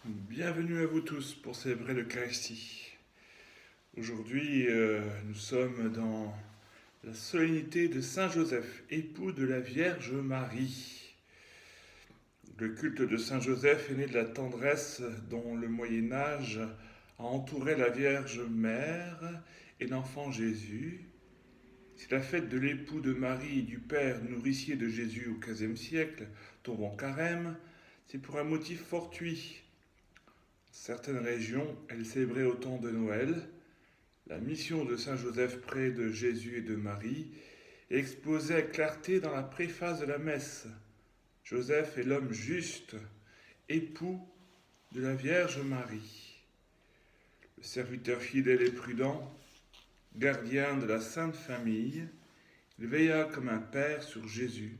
Bienvenue à vous tous pour célébrer l'Eucharistie. Aujourd'hui, nous sommes dans la solennité de Saint Joseph, époux de la Vierge Marie. Le culte de Saint Joseph est né de la tendresse dont le Moyen Âge a entouré la Vierge Mère et l'enfant Jésus. Si la fête de l'époux de Marie et du père nourricier de Jésus au XVe siècle tombe en carême, c'est pour un motif fortuit. Certaines régions, elles célébraient au temps de Noël. La mission de Saint Joseph près de Jésus et de Marie est exposée avec clarté dans la préface de la messe. Joseph est l'homme juste, époux de la Vierge Marie. Le serviteur fidèle et prudent, gardien de la Sainte Famille, il veilla comme un père sur Jésus.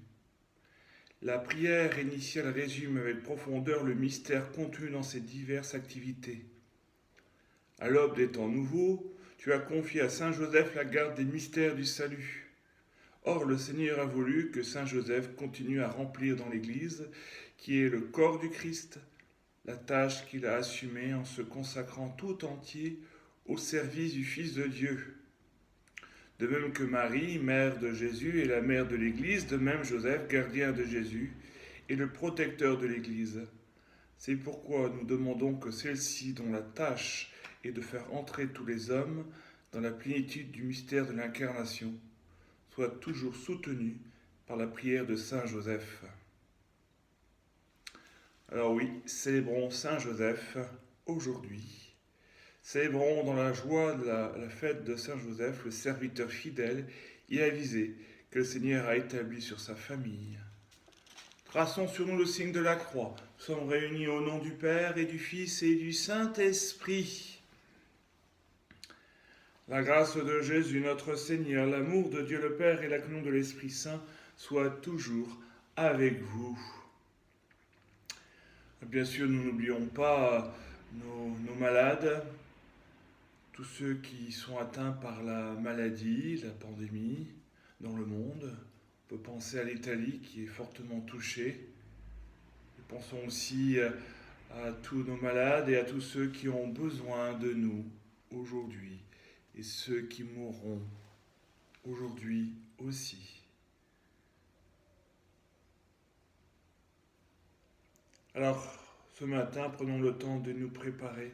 La prière initiale résume avec profondeur le mystère contenu dans ces diverses activités. À l'aube des temps nouveaux, tu as confié à Saint Joseph la garde des mystères du salut. Or, le Seigneur a voulu que Saint Joseph continue à remplir dans l'Église, qui est le corps du Christ, la tâche qu'il a assumée en se consacrant tout entier au service du Fils de Dieu. De même que Marie, mère de Jésus, est la mère de l'Église, de même Joseph, gardien de Jésus, est le protecteur de l'Église. C'est pourquoi nous demandons que celle-ci, dont la tâche est de faire entrer tous les hommes dans la plénitude du mystère de l'incarnation, soit toujours soutenue par la prière de Saint Joseph. Alors oui, célébrons Saint Joseph aujourd'hui. Célébrons dans la joie de la fête de Saint Joseph le serviteur fidèle et avisé que le Seigneur a établi sur sa famille. Traçons sur nous le signe de la croix. Nous sommes réunis au nom du Père et du Fils et du Saint-Esprit. La grâce de Jésus notre Seigneur, l'amour de Dieu le Père et la communion de l'Esprit Saint soient toujours avec vous. Bien sûr, nous n'oublions pas nos malades, tous ceux qui sont atteints par la maladie, la pandémie dans le monde. On peut penser à l'Italie qui est fortement touchée. Nous pensons aussi à tous nos malades et à tous ceux qui ont besoin de nous aujourd'hui et ceux qui mourront aujourd'hui aussi. Alors, ce matin, prenons le temps de nous préparer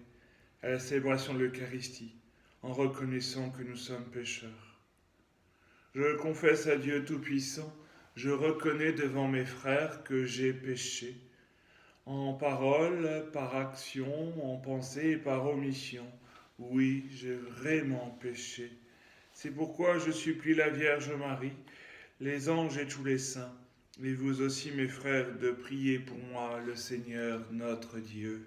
à la célébration de l'Eucharistie en reconnaissant que nous sommes pécheurs. Je confesse à Dieu Tout-Puissant, je reconnais devant mes frères que j'ai péché, en parole, par action, en pensée et par omission. Oui, j'ai vraiment péché. C'est pourquoi je supplie la Vierge Marie, les anges et tous les saints, et vous aussi mes frères, de prier pour moi le Seigneur notre Dieu.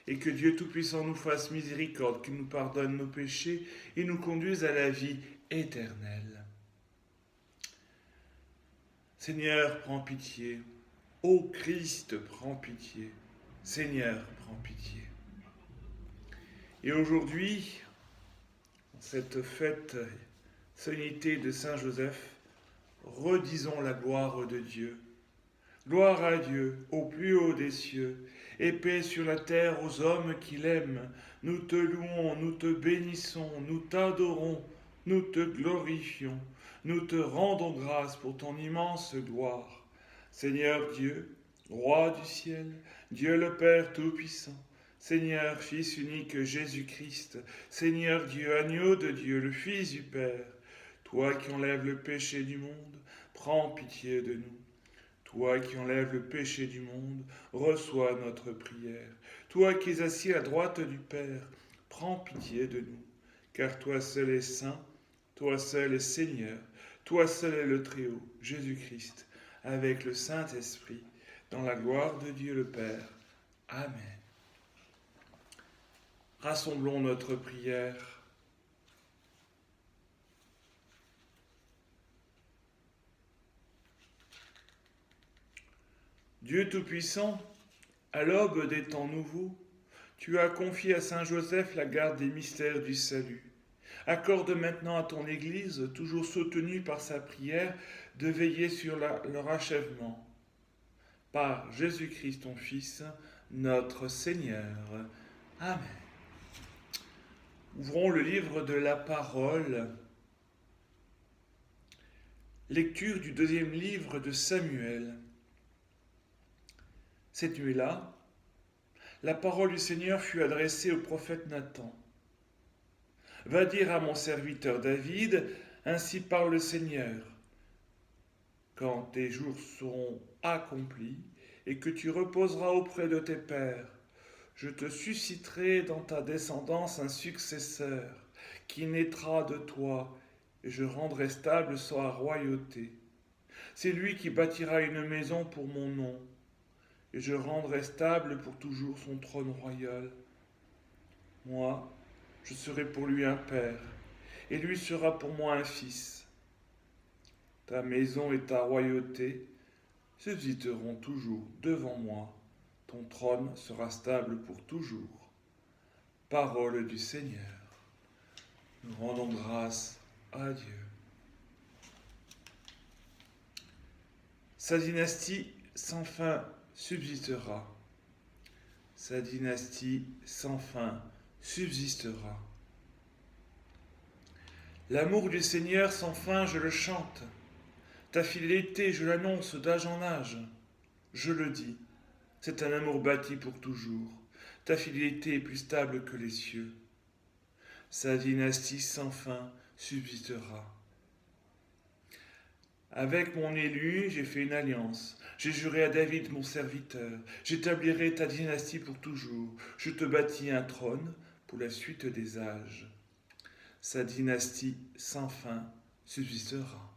Et que Dieu Tout-Puissant nous fasse miséricorde, qu'il nous pardonne nos péchés et nous conduise à la vie éternelle. Seigneur, prends pitié. Ô Christ, prends pitié. Seigneur, prends pitié. Et aujourd'hui, en cette fête, solennité de Saint Joseph, redisons la gloire de Dieu. Gloire à Dieu, au plus haut des cieux, et paix sur la terre aux hommes qu'il aime. Nous te louons, nous te bénissons, nous t'adorons, nous te glorifions, nous te rendons grâce pour ton immense gloire. Seigneur Dieu, Roi du ciel, Dieu le Père Tout-Puissant, Seigneur Fils unique Jésus-Christ, Seigneur Dieu, agneau de Dieu, le Fils du Père, toi qui enlèves le péché du monde, prends pitié de nous. Toi qui enlèves le péché du monde, reçois notre prière. Toi qui es assis à droite du Père, prends pitié de nous. Car toi seul es saint, toi seul es Seigneur, toi seul es le Très-Haut, Jésus-Christ, avec le Saint-Esprit, dans la gloire de Dieu le Père. Amen. Rassemblons notre prière. Dieu Tout-Puissant, à l'aube des temps nouveaux, tu as confié à Saint Joseph la garde des mystères du salut. Accorde maintenant à ton Église, toujours soutenue par sa prière, de veiller sur leur achèvement. Par Jésus-Christ ton Fils, notre Seigneur. Amen. Ouvrons le livre de la parole. Lecture du deuxième livre de Samuel. Cette nuit-là, la parole du Seigneur fut adressée au prophète Nathan. Va dire à mon serviteur David, ainsi parle le Seigneur. Quand tes jours seront accomplis et que tu reposeras auprès de tes pères, je te susciterai dans ta descendance un successeur qui naîtra de toi, et je rendrai stable sa royauté. C'est lui qui bâtira une maison pour mon nom, et je rendrai stable pour toujours son trône royal. Moi, je serai pour lui un père, et lui sera pour moi un fils. Ta maison et ta royauté subsisteront toujours devant moi. Ton trône sera stable pour toujours. Parole du Seigneur. Nous rendons grâce à Dieu. Sa dynastie sans fin subsistera. Sa dynastie sans fin subsistera. L'amour du Seigneur sans fin, je le chante. Ta fidélité, je l'annonce d'âge en âge. Je le dis, c'est un amour bâti pour toujours. Ta fidélité est plus stable que les cieux. Sa dynastie sans fin subsistera. Avec mon élu, j'ai fait une alliance. J'ai juré à David, mon serviteur. J'établirai ta dynastie pour toujours. Je te bâtis un trône pour la suite des âges. Sa dynastie sans fin subsistera.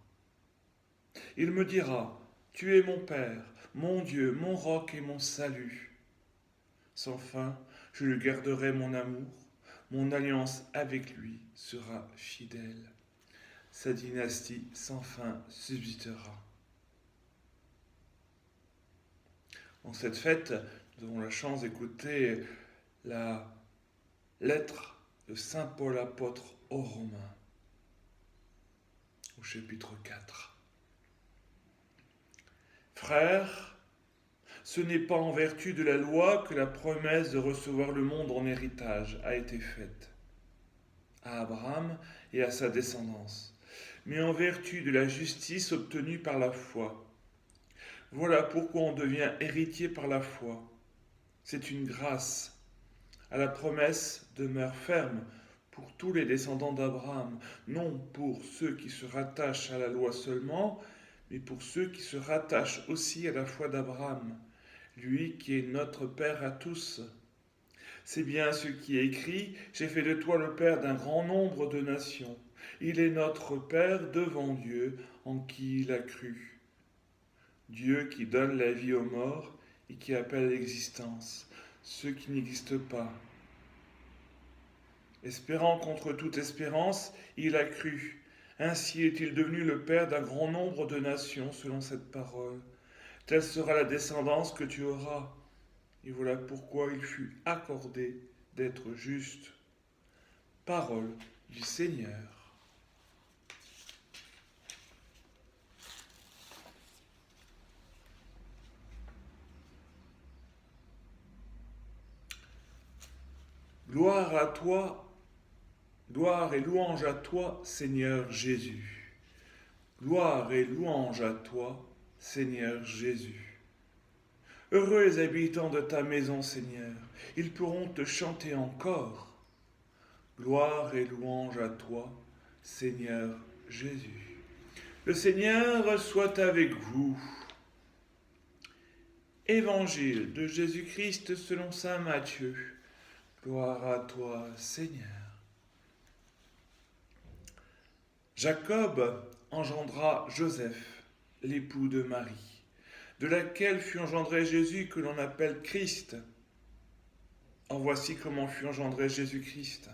Il me dira, tu es mon Père, mon Dieu, mon roc et mon salut. Sans fin, je lui garderai mon amour. Mon alliance avec lui sera fidèle. Sa dynastie sans fin subsistera. En cette fête, nous avons la chance d'écouter la lettre de Saint Paul apôtre aux Romains, au chapitre 4. Frères, ce n'est pas en vertu de la loi que la promesse de recevoir le monde en héritage a été faite à Abraham et à sa descendance, mais en vertu de la justice obtenue par la foi. Voilà pourquoi on devient héritier par la foi. C'est une grâce. À la promesse demeure ferme pour tous les descendants d'Abraham, non pour ceux qui se rattachent à la loi seulement, mais pour ceux qui se rattachent aussi à la foi d'Abraham, lui qui est notre Père à tous. C'est bien ce qui est écrit, j'ai fait de toi le Père d'un grand nombre de nations. Il est notre Père devant Dieu en qui il a cru. Dieu qui donne la vie aux morts et qui appelle à l'existence ceux qui n'existent pas. Espérant contre toute espérance, il a cru. Ainsi est-il devenu le Père d'un grand nombre de nations selon cette parole. Telle sera la descendance que tu auras. Et voilà pourquoi il fut accordé d'être juste. Parole du Seigneur. Gloire à toi, gloire et louange à toi, Seigneur Jésus. Gloire et louange à toi, Seigneur Jésus. Heureux les habitants de ta maison, Seigneur, ils pourront te chanter encore. Gloire et louange à toi, Seigneur Jésus. Le Seigneur soit avec vous. Évangile de Jésus-Christ selon saint Matthieu. Gloire à toi, Seigneur. Jacob engendra Joseph, l'époux de Marie, de laquelle fut engendré Jésus que l'on appelle Christ. En voici comment fut engendré Jésus-Christ.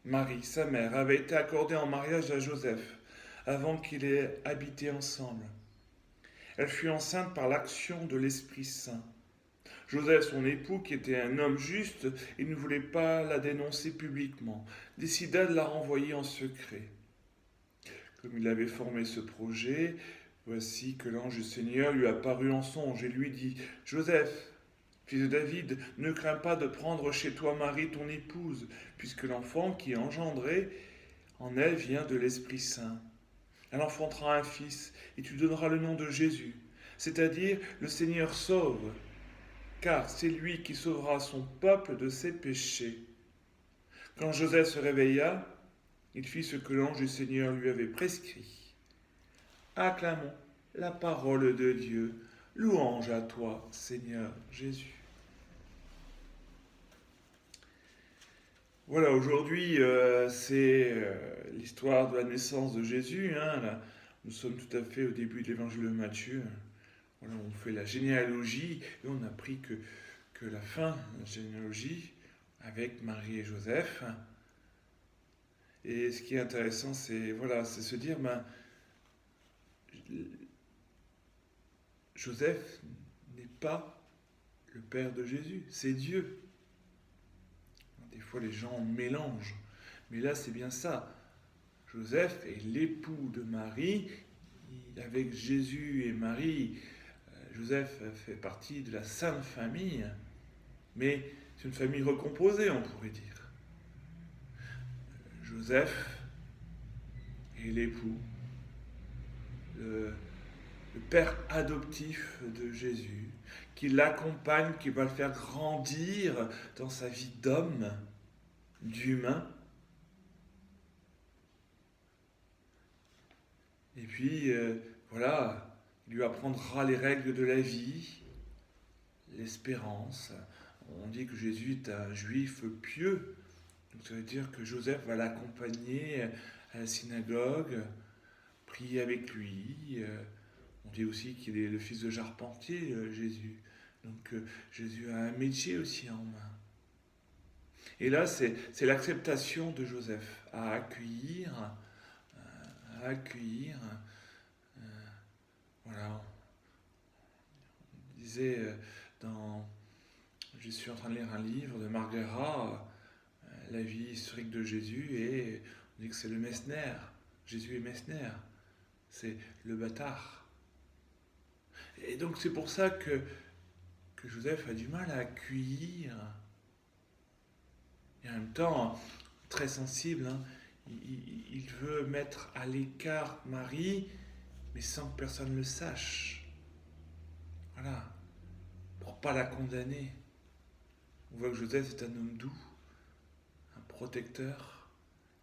Marie, sa mère, avait été accordée en mariage à Joseph, avant qu'ils aient habité ensemble. Elle fut enceinte par l'action de l'Esprit Saint. Joseph, son époux, qui était un homme juste et ne voulait pas la dénoncer publiquement, décida de la renvoyer en secret. Comme il avait formé ce projet, voici que l'ange du Seigneur lui apparut en songe et lui dit « Joseph, Fils de David, ne crains pas de prendre chez toi Marie, ton épouse, puisque l'enfant qui est engendré en elle vient de l'Esprit Saint. Elle enfantera un fils, et tu donneras le nom de Jésus, c'est-à-dire le Seigneur sauve, car c'est lui qui sauvera son peuple de ses péchés. Quand Joseph se réveilla, il fit ce que l'ange du Seigneur lui avait prescrit. Acclamons la parole de Dieu. Louange à toi, Seigneur Jésus. Voilà, aujourd'hui, c'est l'histoire de la naissance de Jésus. Là, nous sommes tout à fait au début de l'évangile de Matthieu. Voilà, on fait la généalogie et on a appris que la fin de la généalogie avec Marie et Joseph. Et ce qui est intéressant, c'est se dire, Joseph n'est pas le père de Jésus, c'est Dieu. Des fois, les gens mélangent, mais là, c'est bien ça. Joseph est l'époux de Marie. Avec Jésus et Marie, Joseph fait partie de la Sainte Famille, mais c'est une famille recomposée, on pourrait dire. Joseph est l'époux, le père adoptif de Jésus, qui l'accompagne, qui va le faire grandir dans sa vie d'homme, d'humain. Et puis, il lui apprendra les règles de la vie, l'espérance. On dit que Jésus est un juif pieux. Donc ça veut dire que Joseph va l'accompagner à la synagogue, prier avec lui. On dit aussi qu'il est le fils de charpentier, Jésus. Donc Jésus a un métier aussi en main. Et là, c'est l'acceptation de Joseph à accueillir. Voilà. On disait je suis en train de lire un livre de Marguera, la vie historique de Jésus, et on dit que c'est le Messner. Jésus est Messner. C'est le bâtard. Et donc c'est pour ça que Joseph a du mal à accueillir. Et en même temps, très sensible, il veut mettre à l'écart Marie, mais sans que personne ne le sache. Voilà. Pour ne pas la condamner. On voit que Joseph est un homme doux, un protecteur,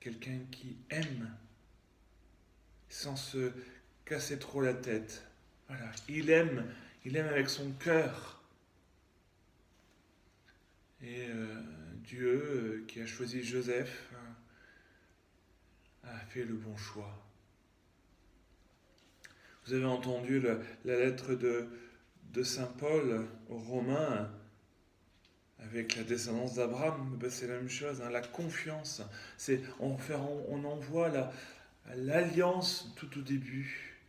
quelqu'un qui aime, sans se casser trop la tête. Voilà. Il aime avec son cœur. Et Dieu, qui a choisi Joseph, a fait le bon choix. Vous avez entendu la lettre de Saint Paul aux Romains, avec la descendance d'Abraham, c'est la même chose, la confiance. On en voit l'alliance tout au début.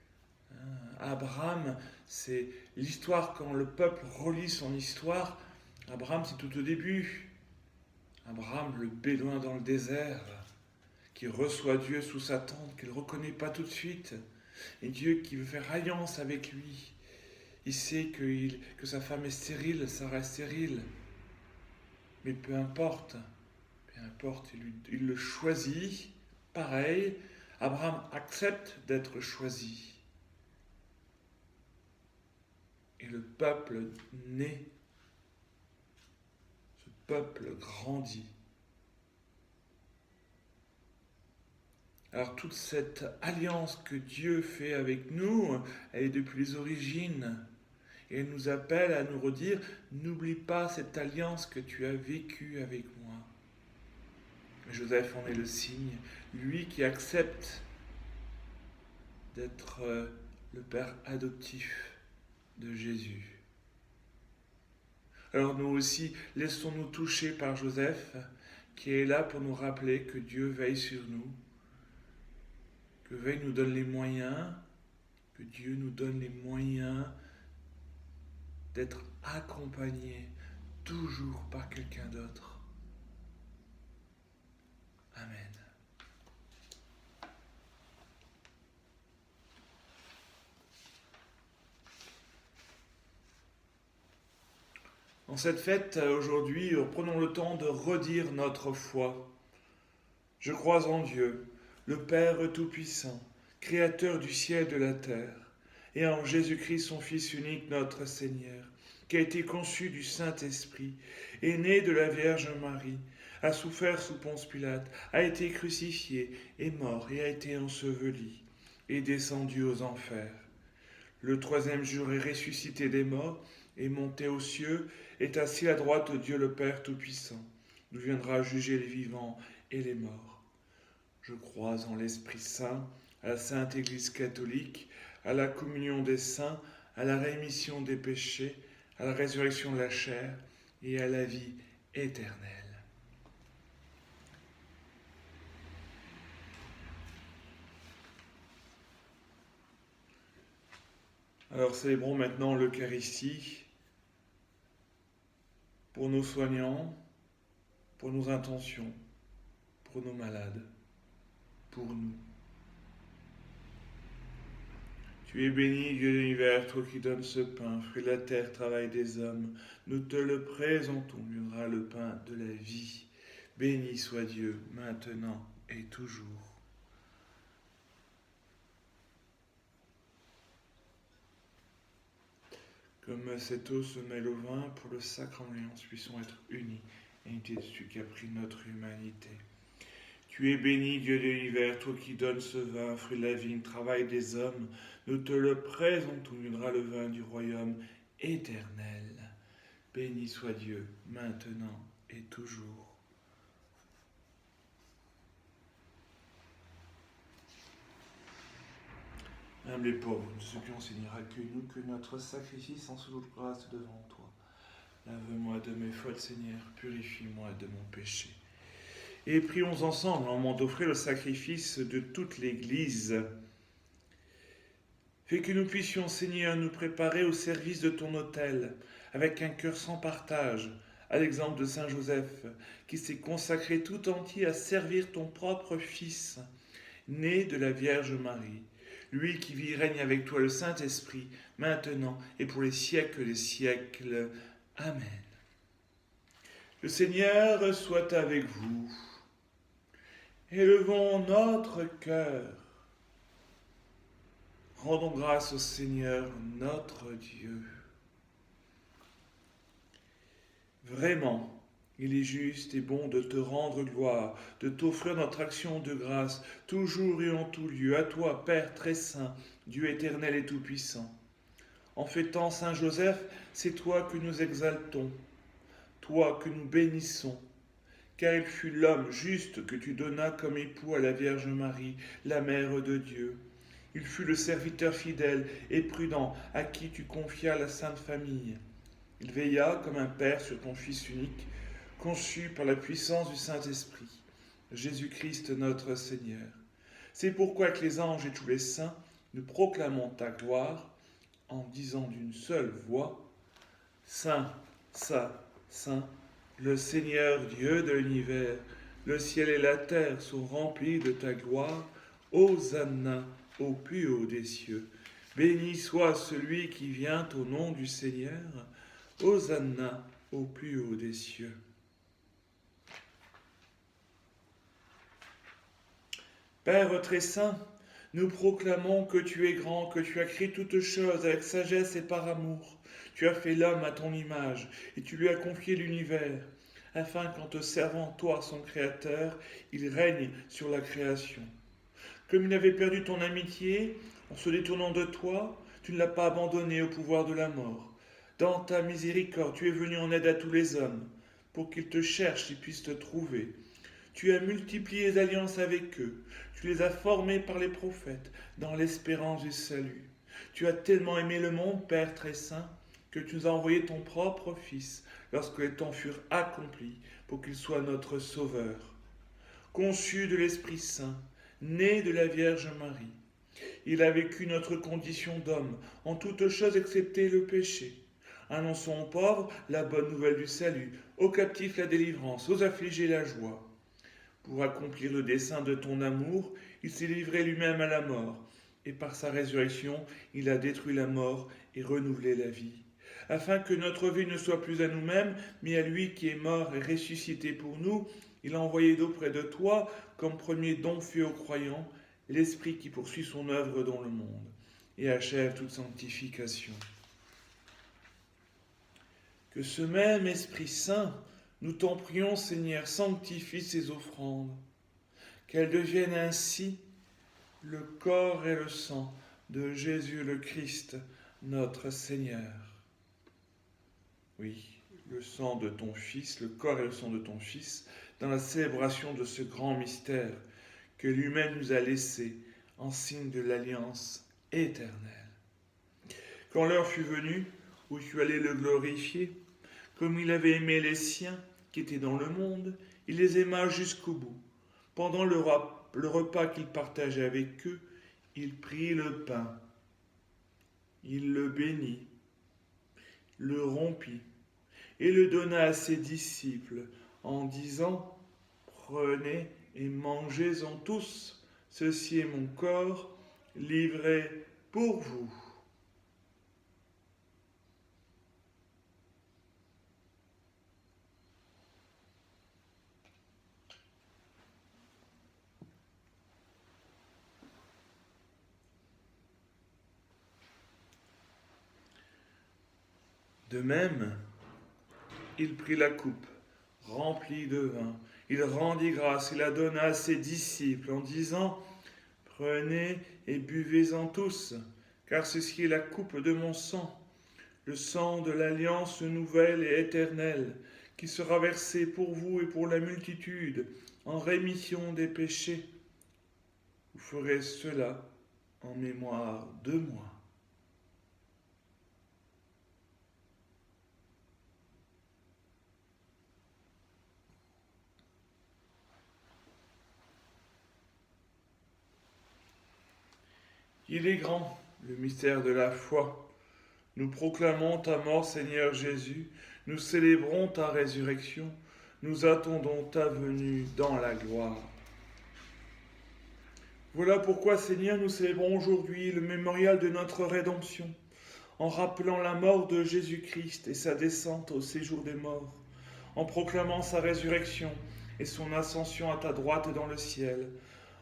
Abraham, c'est l'histoire, quand le peuple relit son histoire, Abraham, c'est tout au début. Abraham, le bédouin dans le désert, qui reçoit Dieu sous sa tente, qu'il ne reconnaît pas tout de suite. Et Dieu qui veut faire alliance avec lui. Il sait que sa femme est stérile, Sarah est stérile. Mais peu importe, il le choisit. Pareil, Abraham accepte d'être choisi. Et le peuple naît. Ce peuple grandit. Alors toute cette alliance que Dieu fait avec nous, elle est depuis les origines. Et elle nous appelle à nous redire, n'oublie pas cette alliance que tu as vécue avec moi. Et Joseph en est le signe, lui qui accepte d'être le père adoptif de Jésus. Alors nous aussi, laissons-nous toucher par Joseph, qui est là pour nous rappeler que Dieu veille sur nous, que Dieu nous donne les moyens, d'être accompagnés toujours par quelqu'un d'autre. Amen. En cette fête, aujourd'hui, prenons le temps de redire notre foi. Je crois en Dieu, le Père Tout-Puissant, Créateur du ciel et de la terre, et en Jésus-Christ, son Fils unique, notre Seigneur, qui a été conçu du Saint-Esprit, est né de la Vierge Marie, a souffert sous Ponce Pilate, a été crucifié, est mort et a été enseveli, est descendu aux enfers. Le troisième jour est ressuscité des morts, est monté aux cieux, est assis à droite de Dieu le Père Tout-Puissant, d'où viendra juger les vivants et les morts. Je crois en l'Esprit Saint, à la Sainte Église catholique, à la communion des saints, à la rémission des péchés, à la résurrection de la chair et à la vie éternelle. Alors célébrons maintenant l'Eucharistie pour nos soignants, pour nos intentions, pour nos malades, pour nous. Tu es béni, Dieu de l'univers, toi qui donnes ce pain, fruit de la terre, travail des hommes. Nous te le présentons, viendra le pain de la vie. Béni soit Dieu, maintenant et toujours. Comme cette eau se mêle au vin, pour le sacre en alliance, puissons être unis et unité de celui qui a pris notre humanité. Tu es béni, Dieu de l'univers, toi qui donnes ce vin, fruit de la vigne, travail des hommes. Nous te le présentons, viendra le vin du royaume éternel. Béni soit Dieu, maintenant et toujours. Humble et pauvre, nous supplions, Seigneur, accueille-nous, que notre sacrifice en soit de grâce devant toi. Lave-moi de mes fautes, Seigneur, purifie-moi de mon péché. Et prions ensemble en moment d'offrir le sacrifice de toute l'Église. Fais que nous puissions, Seigneur, nous préparer au service de ton autel, avec un cœur sans partage, à l'exemple de Saint Joseph, qui s'est consacré tout entier à servir ton propre Fils, né de la Vierge Marie. Lui qui vit et règne avec toi le Saint-Esprit, maintenant et pour les siècles des siècles. Amen. Le Seigneur soit avec vous. Élevons notre cœur. Rendons grâce au Seigneur notre Dieu. Vraiment, il est juste et bon de te rendre gloire, de t'offrir notre action de grâce, toujours et en tout lieu, à toi, Père très saint, Dieu éternel et tout-puissant. En fêtant Saint Joseph, c'est toi que nous exaltons, toi que nous bénissons, car il fut l'homme juste que tu donnas comme époux à la Vierge Marie, la Mère de Dieu. Il fut le serviteur fidèle et prudent à qui tu confias la Sainte Famille. Il veilla comme un père sur ton Fils unique, conçu par la puissance du Saint-Esprit, Jésus-Christ notre Seigneur. C'est pourquoi avec les anges et tous les saints, nous proclamons ta gloire en disant d'une seule voix, Saint, Saint, Saint, le Seigneur Dieu de l'univers, le ciel et la terre sont remplis de ta gloire. Hosanna au plus haut des cieux. Béni soit celui qui vient au nom du Seigneur. Hosanna au plus haut des cieux. Père très saint, nous proclamons que tu es grand, que tu as créé toutes choses avec sagesse et par amour. Tu as fait l'homme à ton image et tu lui as confié l'univers, afin qu'en te servant, toi, son Créateur, il règne sur la création. Comme il avait perdu ton amitié, en se détournant de toi, tu ne l'as pas abandonné au pouvoir de la mort. Dans ta miséricorde, tu es venu en aide à tous les hommes, pour qu'ils te cherchent et puissent te trouver. Tu as multiplié les alliances avec eux, tu les as formés par les prophètes, dans l'espérance du salut. Tu as tellement aimé le monde, Père très saint, que tu nous as envoyé ton propre Fils, lorsque les temps furent accomplis, pour qu'il soit notre Sauveur. Conçu de l'Esprit Saint, né de la Vierge Marie, il a vécu notre condition d'homme, en toutes choses excepté le péché. Annonçons aux pauvres la bonne nouvelle du salut, aux captifs la délivrance, aux affligés la joie. Pour accomplir le dessein de ton amour, il s'est livré lui-même à la mort, et par sa résurrection, il a détruit la mort et renouvelé la vie. afin que notre vie ne soit plus à nous-mêmes, mais à lui qui est mort et ressuscité pour nous. Il a envoyé d'auprès de toi, comme premier don fait aux croyants, l'Esprit qui poursuit son œuvre dans le monde et achève toute sanctification. Que ce même Esprit Saint, nous t'en prions, Seigneur, sanctifie ces offrandes, qu'elles deviennent ainsi le corps et le sang de Jésus le Christ, notre Seigneur. Oui, le sang de ton Fils, le corps et le sang de ton Fils, dans la célébration de ce grand mystère que lui-même nous a laissé en signe de l'alliance éternelle. Quand l'heure fut venue où tu allais le glorifier, comme il avait aimé les siens qui étaient dans le monde, il les aima jusqu'au bout. Pendant le repas qu'il partageait avec eux, il prit le pain, il le bénit, le rompit et le donna à ses disciples en disant : « Prenez et mangez-en tous, ceci est mon corps livré pour vous. » De même, il prit la coupe, remplie de vin. Il rendit grâce et la donna à ses disciples en disant : « Prenez et buvez-en tous, car ceci est la coupe de mon sang, le sang de l'alliance nouvelle et éternelle, qui sera versé pour vous et pour la multitude en rémission des péchés. Vous ferez cela en mémoire de moi. » Il est grand, le mystère de la foi. Nous proclamons ta mort, Seigneur Jésus. Nous célébrons ta résurrection. Nous attendons ta venue dans la gloire. Voilà pourquoi, Seigneur, nous célébrons aujourd'hui le mémorial de notre rédemption, en rappelant la mort de Jésus-Christ et sa descente au séjour des morts, en proclamant sa résurrection et son ascension à ta droite dans le ciel.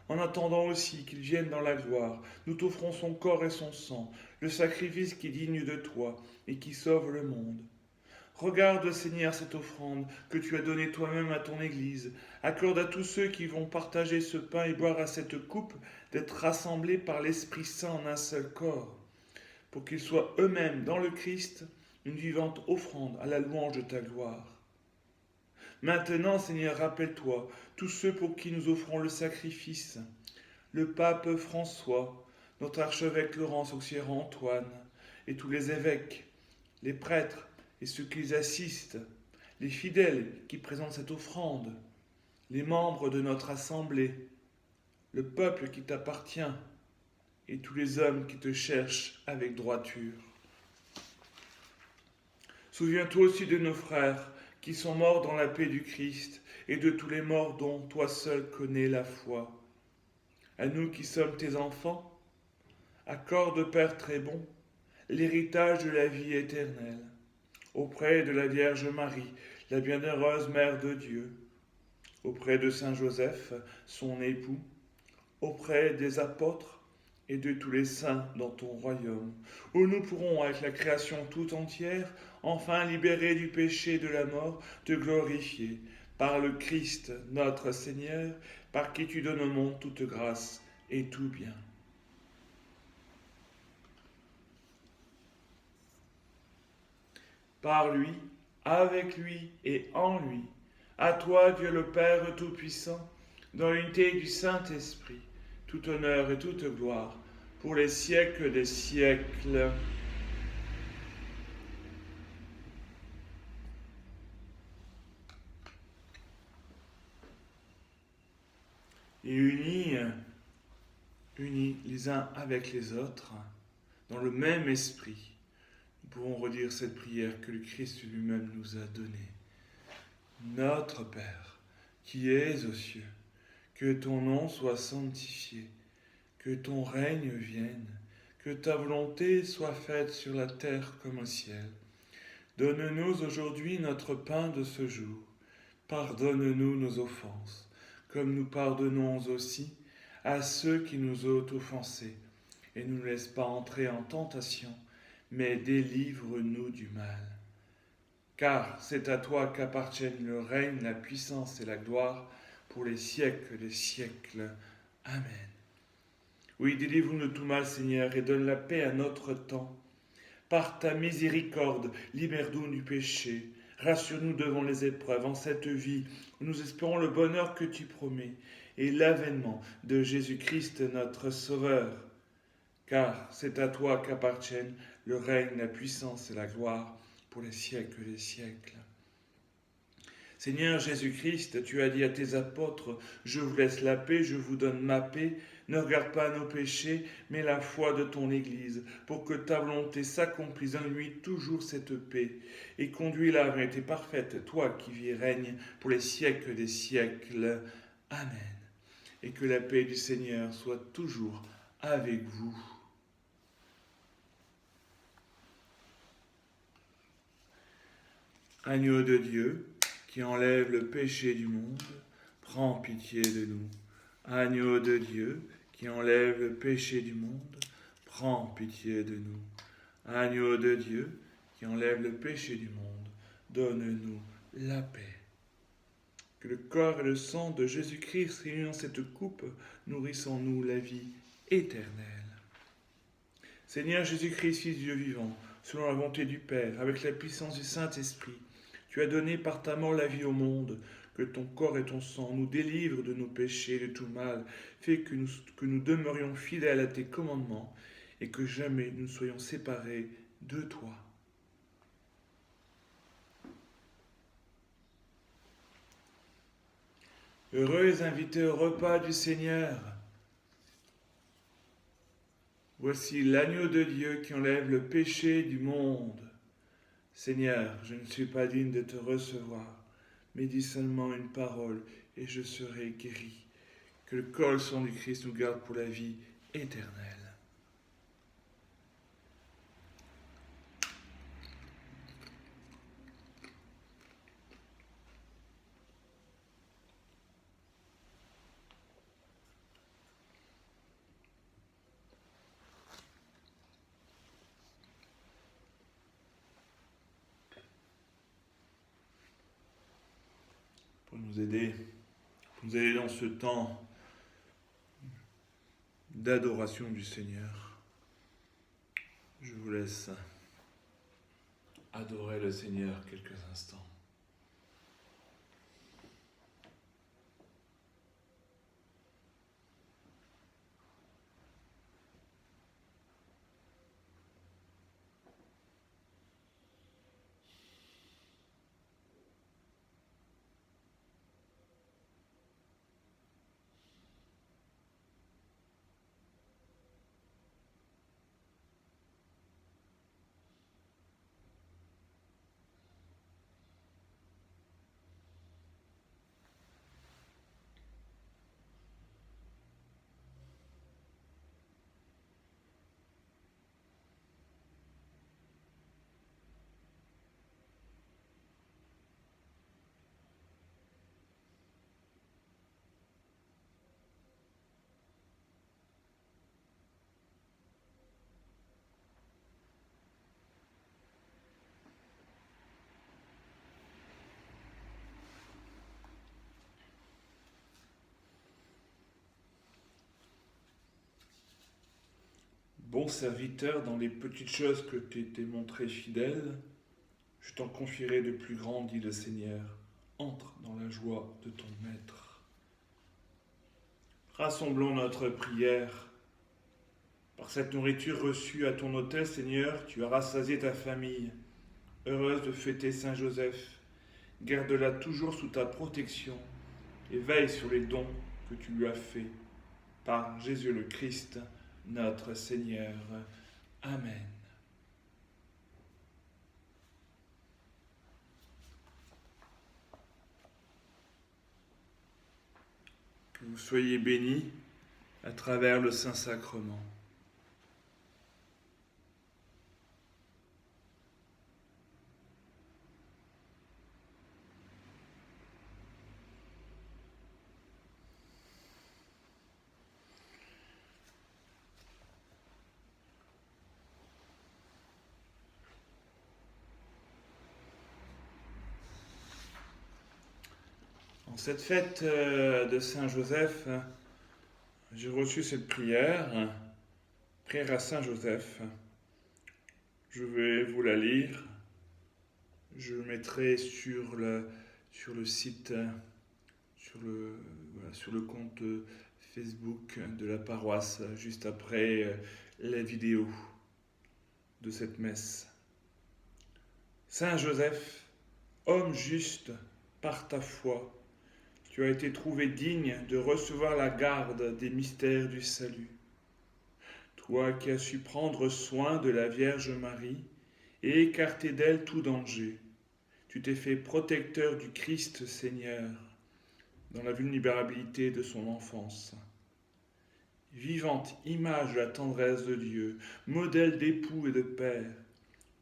En attendant aussi qu'il vienne dans la gloire, nous t'offrons son corps et son sang, le sacrifice qui est digne de toi et qui sauve le monde. Regarde, Seigneur, cette offrande que tu as donnée toi-même à ton Église. Accorde à tous ceux qui vont partager ce pain et boire à cette coupe d'être rassemblés par l'Esprit Saint en un seul corps, pour qu'ils soient eux-mêmes dans le Christ une vivante offrande à la louange de ta gloire. Maintenant, Seigneur, rappelle-toi tous ceux pour qui nous offrons le sacrifice. Le pape François, notre archevêque Laurence Auxerre Antoine, et tous les évêques, les prêtres et ceux qui les assistent, les fidèles qui présentent cette offrande, les membres de notre assemblée, le peuple qui t'appartient et tous les hommes qui te cherchent avec droiture. Souviens-toi aussi de nos frères qui sont morts dans la paix du Christ, et de tous les morts dont toi seul connais la foi. À nous qui sommes tes enfants, accorde, Père très bon, l'héritage de la vie éternelle, auprès de la Vierge Marie, la bienheureuse Mère de Dieu, auprès de Saint Joseph, son époux, auprès des apôtres et de tous les saints dans ton royaume, où nous pourrons, avec la création tout entière, enfin libérés du péché et de la mort, te glorifier, par le Christ notre Seigneur, par qui tu donnes au monde toute grâce et tout bien. Par lui, avec lui et en lui, à toi, Dieu le Père Tout-Puissant, dans l'unité du Saint-Esprit, tout honneur et toute gloire, pour les siècles des siècles. Et unis les uns avec les autres, dans le même esprit, nous pouvons redire cette prière que le Christ lui-même nous a donnée. Notre Père, qui es aux cieux, que ton nom soit sanctifié, que ton règne vienne, que ta volonté soit faite sur la terre comme au ciel. Donne-nous aujourd'hui notre pain de ce jour. Pardonne-nous nos offenses, comme nous pardonnons aussi à ceux qui nous ont offensés. Et ne nous laisse pas entrer en tentation, mais délivre-nous du mal. Car c'est à toi qu'appartiennent le règne, la puissance et la gloire pour les siècles des siècles. Amen. Oui, délivre-nous de tout mal, Seigneur, et donne la paix à notre temps. Par ta miséricorde, libère-nous du péché. Rassure-nous devant les épreuves en cette vie où nous espérons le bonheur que tu promets et l'avènement de Jésus-Christ notre Sauveur. Car c'est à toi qu'appartiennent le règne, la puissance et la gloire pour les siècles des siècles. Seigneur Jésus-Christ, tu as dit à tes apôtres, je vous laisse la paix, je vous donne ma paix. Ne regarde pas nos péchés, mais la foi de ton Église, pour que ta volonté s'accomplisse en lui toujours cette paix. Et conduis-la à la vérité parfaite, toi qui vis et règnes pour les siècles des siècles. Amen. Et que la paix du Seigneur soit toujours avec vous. Agneau de Dieu, qui enlève le péché du monde, prends pitié de nous. Agneau de Dieu, qui enlève le péché du monde, prends pitié de nous. Agneau de Dieu, qui enlève le péché du monde, donne-nous la paix. Que le corps et le sang de Jésus-Christ réunis dans cette coupe nourrissent en nous la vie éternelle. Seigneur Jésus-Christ, Fils du Dieu vivant, selon la volonté du Père, avec la puissance du Saint-Esprit, tu as donné par ta mort la vie au monde, que ton corps et ton sang nous délivrent de nos péchés et de tout mal, fais que nous demeurions fidèles à tes commandements et que jamais nous soyons séparés de toi. Heureux invités au repas du Seigneur. Voici l'agneau de Dieu qui enlève le péché du monde. Seigneur, je ne suis pas digne de te recevoir, mais dis seulement une parole et je serai guéri. Que le corps et le sang du Christ nous garde pour la vie éternelle. Pour nous aider dans ce temps d'adoration du Seigneur, je vous laisse adorer le Seigneur quelques instants. Bon serviteur, dans les petites choses que tu t'es montré fidèle, je t'en confierai de plus grandes, dit le Seigneur. Entre dans la joie de ton Maître. Rassemblons notre prière. Par cette nourriture reçue à ton autel, Seigneur, tu as rassasié ta famille. Heureuse de fêter Saint Joseph, garde-la toujours sous ta protection et veille sur les dons que tu lui as faits. Par Jésus le Christ, notre Seigneur. Amen. Que vous soyez bénis à travers le Saint-Sacrement. En cette fête de Saint Joseph, j'ai reçu cette prière, prière à Saint Joseph. Je vais vous la lire. Je le mettrai sur le site, sur le compte Facebook de la paroisse, juste après la vidéo de cette messe. Saint Joseph, homme juste par ta foi, tu as été trouvé digne de recevoir la garde des mystères du salut. Toi qui as su prendre soin de la Vierge Marie et écarter d'elle tout danger, tu t'es fait protecteur du Christ Seigneur dans la vulnérabilité de son enfance. Vivante image de la tendresse de Dieu, modèle d'époux et de père,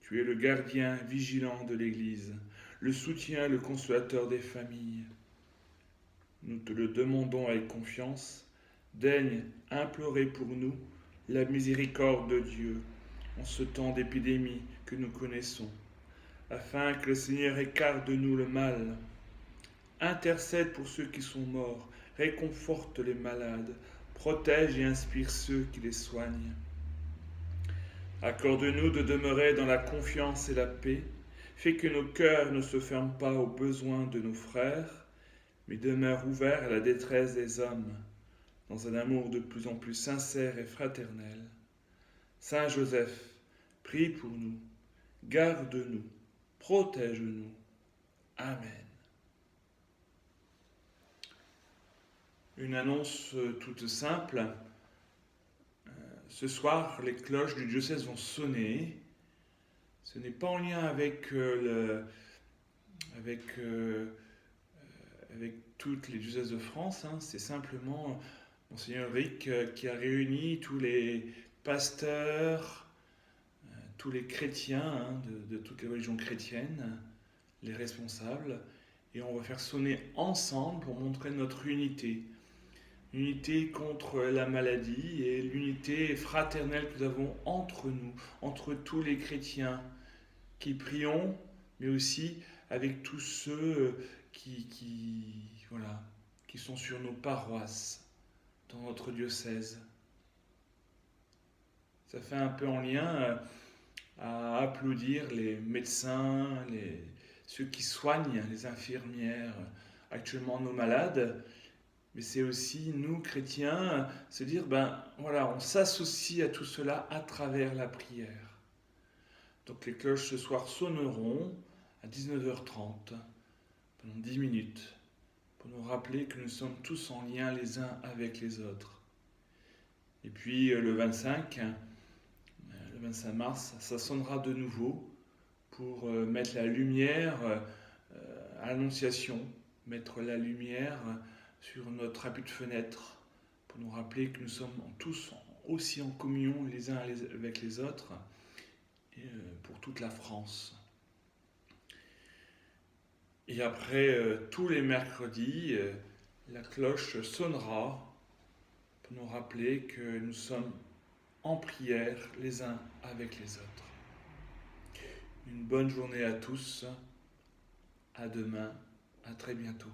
tu es le gardien vigilant de l'Église, le soutien et le consolateur des familles. Nous te le demandons avec confiance, daigne implorer pour nous la miséricorde de Dieu en ce temps d'épidémie que nous connaissons, afin que le Seigneur écarte de nous le mal. Intercède pour ceux qui sont morts, réconforte les malades, protège et inspire ceux qui les soignent. Accorde-nous de demeurer dans la confiance et la paix, fais que nos cœurs ne se ferment pas aux besoins de nos frères, mais demeurent ouverts à la détresse des hommes, dans un amour de plus en plus sincère et fraternel. Saint Joseph, prie pour nous, garde-nous, protège-nous. Amen. Une annonce toute simple. Ce soir, les cloches du diocèse vont sonner. Ce n'est pas en lien avec toutes les diocèses de France, c'est simplement Monseigneur Rick qui a réuni tous les pasteurs, tous les chrétiens de toutes les religions chrétiennes, les responsables, et on va faire sonner ensemble pour montrer notre unité. L'unité contre la maladie et l'unité fraternelle que nous avons entre nous, entre tous les chrétiens qui prions, mais aussi avec tous ceux qui sont sur nos paroisses, dans notre diocèse. Ça fait un peu en lien à applaudir les médecins, ceux qui soignent, les infirmières, actuellement nos malades, mais c'est aussi nous, chrétiens, se dire, on s'associe à tout cela à travers la prière. Donc les cloches ce soir sonneront à 19h30, pendant 10 minutes, pour nous rappeler que nous sommes tous en lien les uns avec les autres. Et puis le 25 mars, ça sonnera de nouveau pour mettre la lumière à l'Annonciation, mettre la lumière sur notre abus de fenêtre, pour nous rappeler que nous sommes tous aussi en communion les uns avec les autres, et pour toute la France. Et après, tous les mercredis, la cloche sonnera pour nous rappeler que nous sommes en prière les uns avec les autres. Une bonne journée à tous, à demain, à très bientôt.